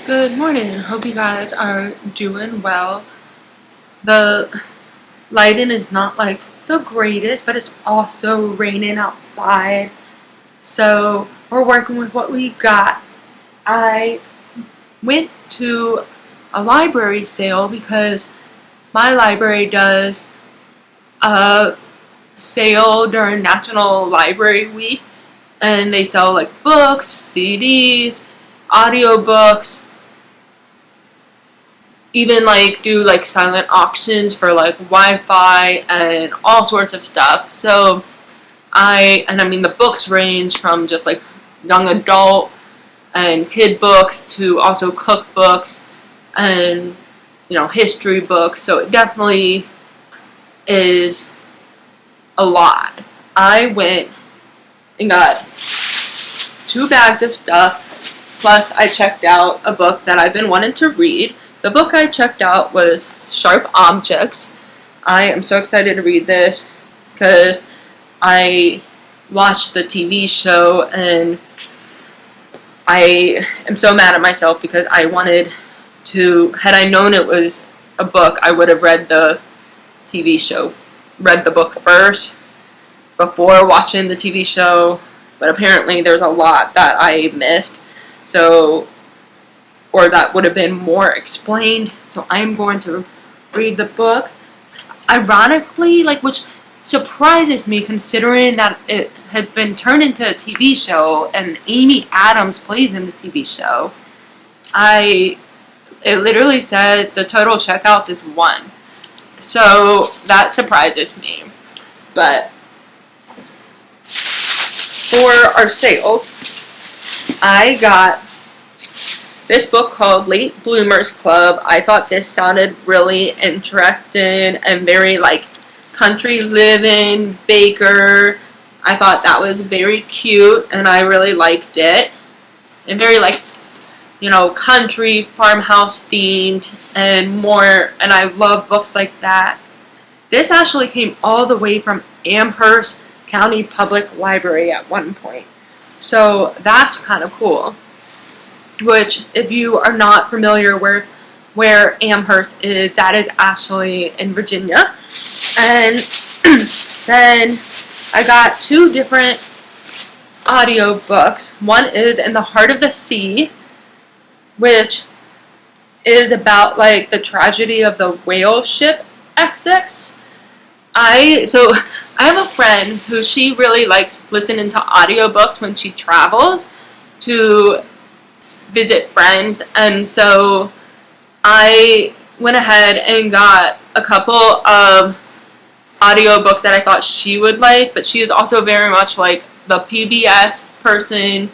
Good morning. Hope you guys are doing well. The lighting is not like the greatest, but it's also raining outside. So we're working with what we got. I went to a library sale because my library does a sale during National Library Week, and they sell like books, CDs, audiobooks, even like do like silent auctions for like Wi-Fi and all sorts of stuff. So I mean the books range from just like young adult and kid books to also cookbooks and history books. So it definitely is a lot. I went and got 2 bags of stuff, plus I checked out a book that I've been wanting to read. The book I checked out was Sharp Objects. I am so excited to read this because I watched the TV show and I am so mad at myself because I wanted to, had I known it was a book, I would have read the TV show, read the book first before watching the TV show, but apparently there's a lot that I missed, or that would have been more explained, so I'm going to read the book. Ironically, which surprises me considering that it had been turned into a TV show and Amy Adams plays in the TV show. It literally said the total checkouts is 1. So that surprises me. But for our sales, I got this book called Late Bloomers Club. I thought this sounded really interesting and very country living, baker. I thought that was very cute and I really liked it. And very country farmhouse themed and more, and I love books like that. This actually came all the way from Amherst County Public Library at one point. So that's kind of cool. Which, if you are not familiar with where Amherst is, that is actually in Virginia. And then I got 2 different audio books. One is In the Heart of the Sea, which is about the tragedy of the whale ship Essex. I have a friend who she really likes listening to audiobooks when she travels to visit friends, and so I went ahead and got a couple of audiobooks that I thought she would like, but she is also very much like the PBS person,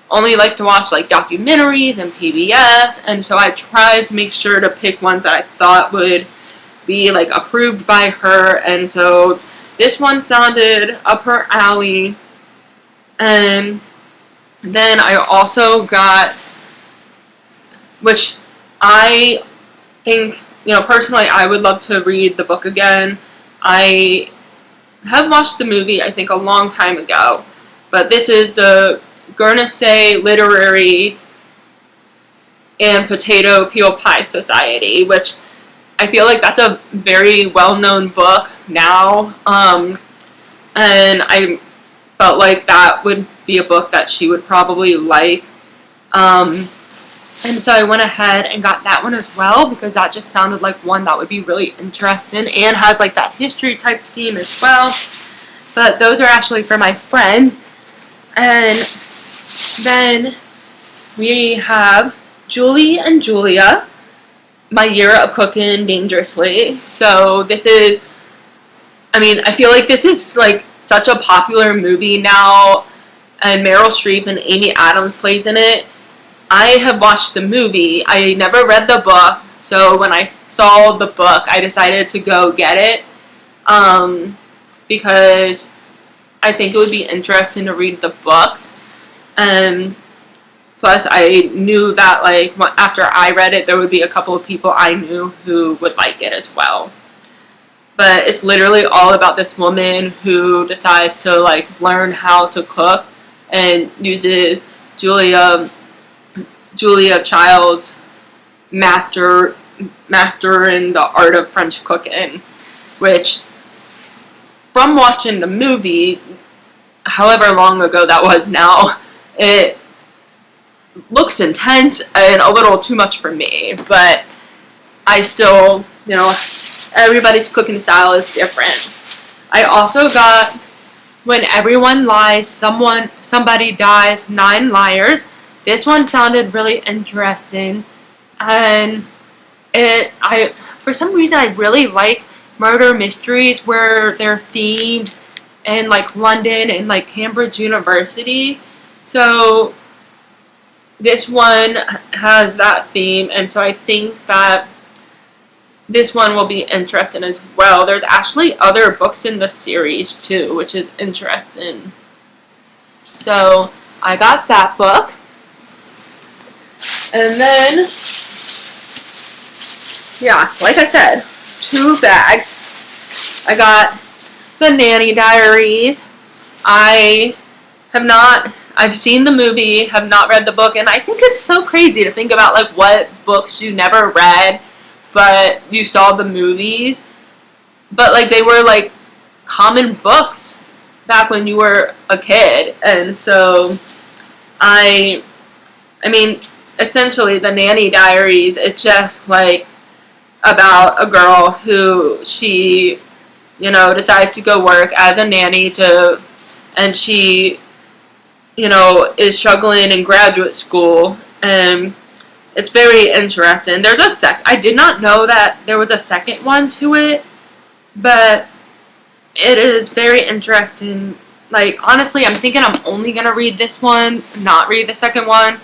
only likes to watch documentaries and PBS, and so I tried to make sure to pick ones that I thought would be approved by her, and so this one sounded up her alley. And then I also got, which I think, personally I would love to read the book again. I have watched the movie, I think, a long time ago, but this is the Guernsey Literary and Potato Peel Pie Society, which I feel like that's a very well-known book now, and I felt like that would be a book that she would probably like, and so I went ahead and got that one as well, because that just sounded like one that would be really interesting, and has that history type theme as well. But those are actually for my friend. And then we have Julie and Julia, My Year of Cooking Dangerously. So this is, I feel like this is such a popular movie now, and Meryl Streep and Amy Adams plays in it. I have watched the movie. I never read the book, so when I saw the book, I decided to go get it, because I think it would be interesting to read the book. And plus, I knew that after I read it, there would be a couple of people I knew who would like it as well. But it's literally all about this woman who decides to Julia Child's Master in the Art of French Cooking, which, from watching the movie, however long ago that was now, it looks intense and a little too much for me, but I still, everybody's cooking style is different. I also got When Everyone Lies, Somebody Dies, 9 Liars. This one sounded really interesting, and for some reason I really like murder mysteries where they're themed in like London and like Cambridge University. So this one has that theme, and so I think that this one will be interesting as well. There's actually other books in the series too, which is interesting. So I got that book. And then, yeah, like I said, 2 bags. I got The Nanny Diaries. I've seen the movie, have not read the book, and I think it's so crazy to think about like what books you never read, but you saw the movies. But like they were like common books back when you were a kid, and so I mean, essentially, The Nanny Diaries, it's just like about a girl who she, decides to go work as a nanny and she, is struggling in graduate school, and it's very interesting. I did not know that there was a second one to it, but it is very interesting. Like, honestly, I'm thinking I'm only gonna read this one, not read the second one.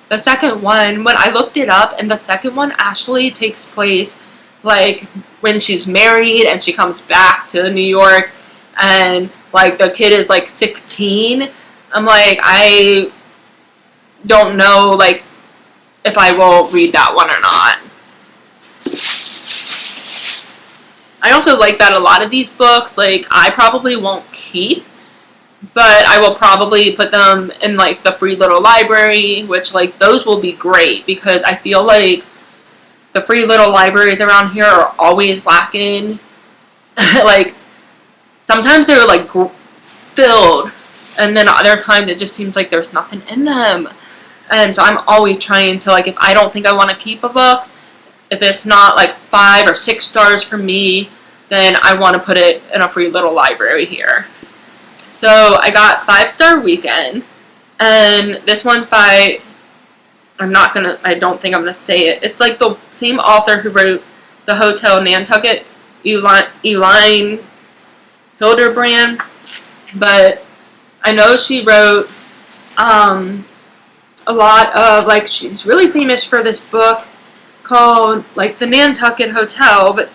The second one, when I looked it up, and the second one actually takes place like when she's married and she comes back to New York, and like the kid is like 16. I'm like, I don't know like if I will read that one or not. I also like that a lot of these books, like, I probably won't keep, but I will probably put them in like the free little library, which like those will be great because I feel like the free little libraries around here are always lacking. Like sometimes they're like filled, and then other times it just seems like there's nothing in them. And so I'm always trying to, like, if I don't think I want to keep a book, if it's not like 5 or 6 stars for me, then I want to put it in a free little library here. So I got 5 Star Weekend, and this one's by, I don't think I'm gonna say it. It's like the same author who wrote The Hotel Nantucket, Elaine Hilderbrand, but I know she wrote a lot of, like, she's really famous for this book called like The Nantucket Hotel, but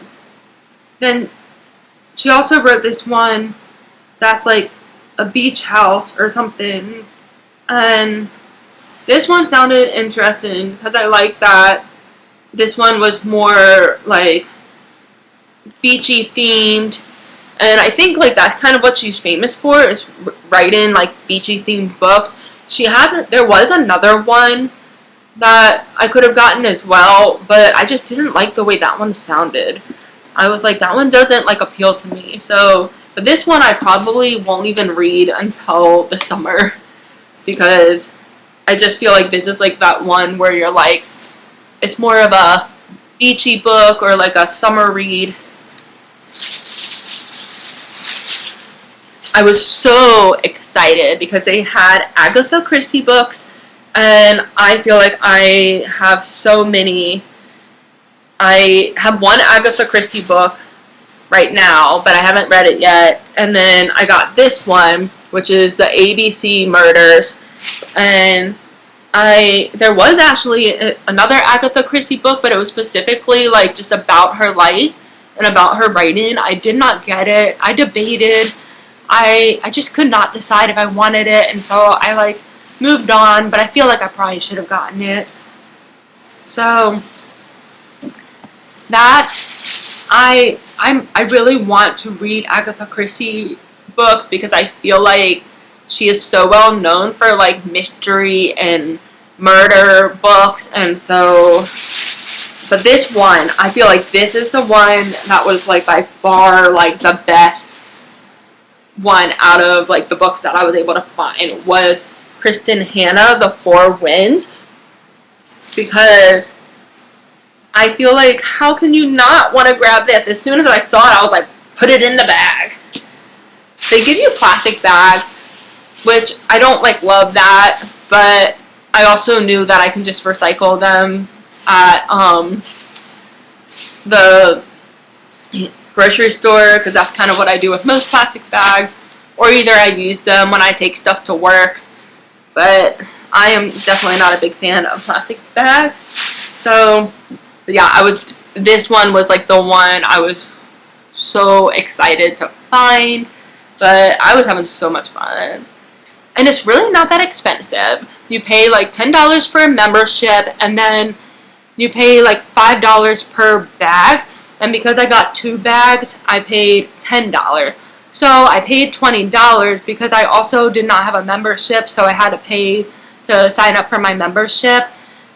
then she also wrote this one that's like a beach house or something, and this one sounded interesting because I like that this one was more like beachy themed, and I think like that's kind of what she's famous for, is writing like beachy themed books. There was another one that I could have gotten as well, but I just didn't like the way that one sounded. I was like, that one doesn't like appeal to me. So, but this one I probably won't even read until the summer, because I just feel like this is like that one where you're like, it's more of a beachy book or like a summer read. I was so excited because they had Agatha Christie books, and I feel like I have so many. I have one Agatha Christie book right now, but I haven't read it yet. And then I got this one, which is the ABC Murders. And there was actually another Agatha Christie book, but it was specifically like just about her life and about her writing. I did not get it. I debated. I just could not decide if I wanted it, and so I like moved on, but I feel like I probably should have gotten it. So that I really want to read Agatha Christie books because I feel like she is so well known for like mystery and murder books, and so, but this one, I feel like this is the one that was like by far like the best one out of like the books that I was able to find, was Kristen Hanna, The Four Winds, because I feel like, how can you not want to grab this? As soon as I saw it, I was like, put it in the bag. They give you a plastic bag, which I don't like love that, but I also knew that I can just recycle them at the grocery store, because that's kind of what I do with most plastic bags, or either I use them when I take stuff to work, but I am definitely not a big fan of plastic bags. So yeah, this one was like the one I was so excited to find, but I was having so much fun. And it's really not that expensive. You pay like $10 for a membership, and then you pay like $5 per bag. And because I got 2 bags, I paid $10. So I paid $20 because I also did not have a membership, so I had to pay to sign up for my membership.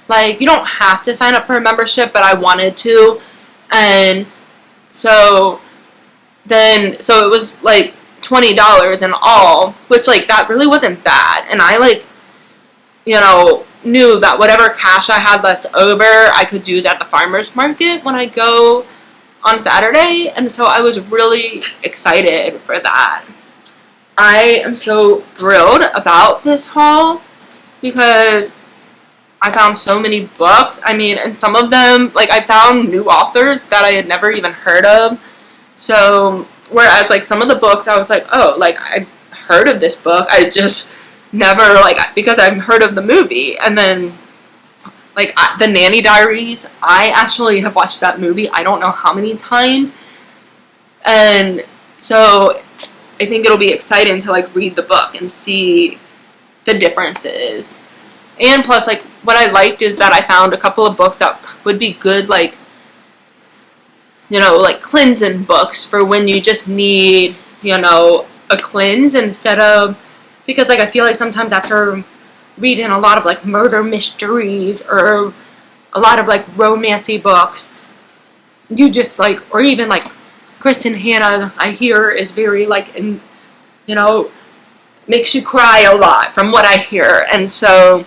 Like, you don't have to sign up for a membership, but I wanted to. And so it was like $20 in all, which like that really wasn't bad. And I like, knew that whatever cash I had left over, I could use at the farmer's market when I go on Saturday. And so I was really excited for that. I am so thrilled about this haul because I found so many books. I mean, and some of them, like, I found new authors that I had never even heard of. So, whereas, like, some of the books, I was like, oh, like, I heard of this book. I just never, like, because I've heard of the movie. And then, like, The Nanny Diaries, I actually have watched that movie I don't know how many times. And so, I think it'll be exciting to, like, read the book and see the differences. And plus, like, what I liked is that I found a couple of books that would be good, like, like cleansing books for when you just need, a cleanse instead of, because, like, I feel like sometimes after reading a lot of, like, murder mysteries or a lot of, like, romancy books, you just, like, or even, like, Kristen Hanna, I hear, is very, like, makes you cry a lot from what I hear. And so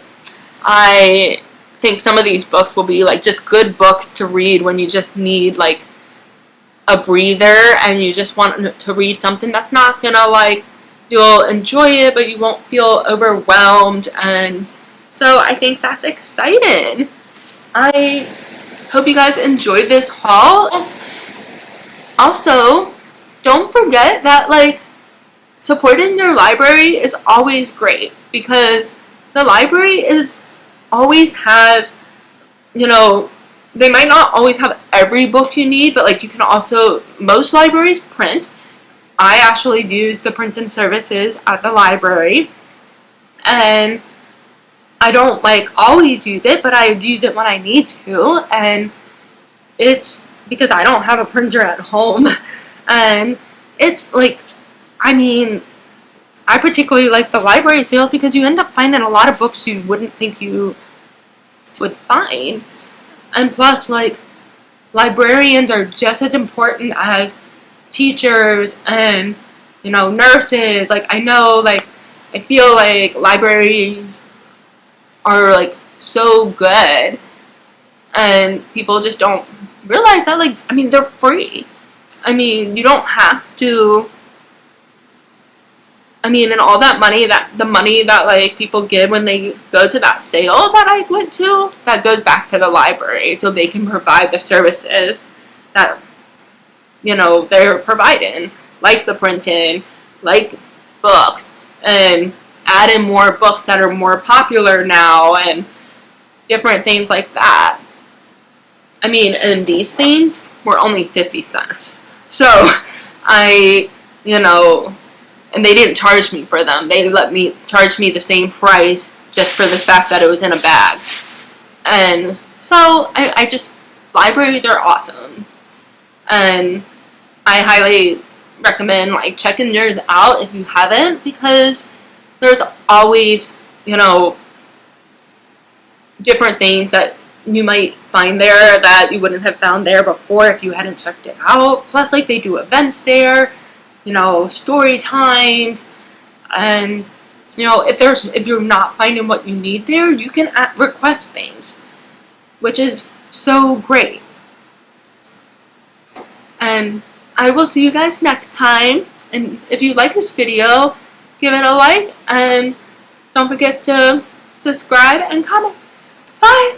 I think some of these books will be, like, just good books to read when you just need, like, a breather and you just want to read something that's not gonna, like, you'll enjoy it, but you won't feel overwhelmed. And so I think that's exciting. I hope you guys enjoyed this haul. Also, don't forget that, like, supporting your library is always great, because the library always has, they might not always have every book you need, but, like, you can also, most libraries print. I actually use the printing services at the library, and I don't, like, always use it, but I use it when I need to, and it's because I don't have a printer at home, and it's, like, I mean, I particularly like the library sales because you end up finding a lot of books you wouldn't think you would find. And plus, like, librarians are just as important as teachers and, nurses. Like, I know, like, I feel like libraries are, like, so good, and people just don't realize that, like, I mean, they're free. I mean, you don't have to, and all that money, the money that, like, people give when they go to that sale that I went to, that goes back to the library so they can provide the services that, they're providing, like the printing, like books, and add in more books that are more popular now, and different things like that. I mean, and these things were only 50 cents. So, and they didn't charge me for them. They charge me the same price just for the fact that it was in a bag. And so libraries are awesome. And I highly recommend, like, checking yours out if you haven't, because there's always, different things that you might find there that you wouldn't have found there before if you hadn't checked it out. Plus, like, they do events there, you know, story times, and you know, if you're not finding what you need there, you can request things, which is so great. And I will see you guys next time. And if you like this video, give it a like, and don't forget to subscribe and comment. Bye!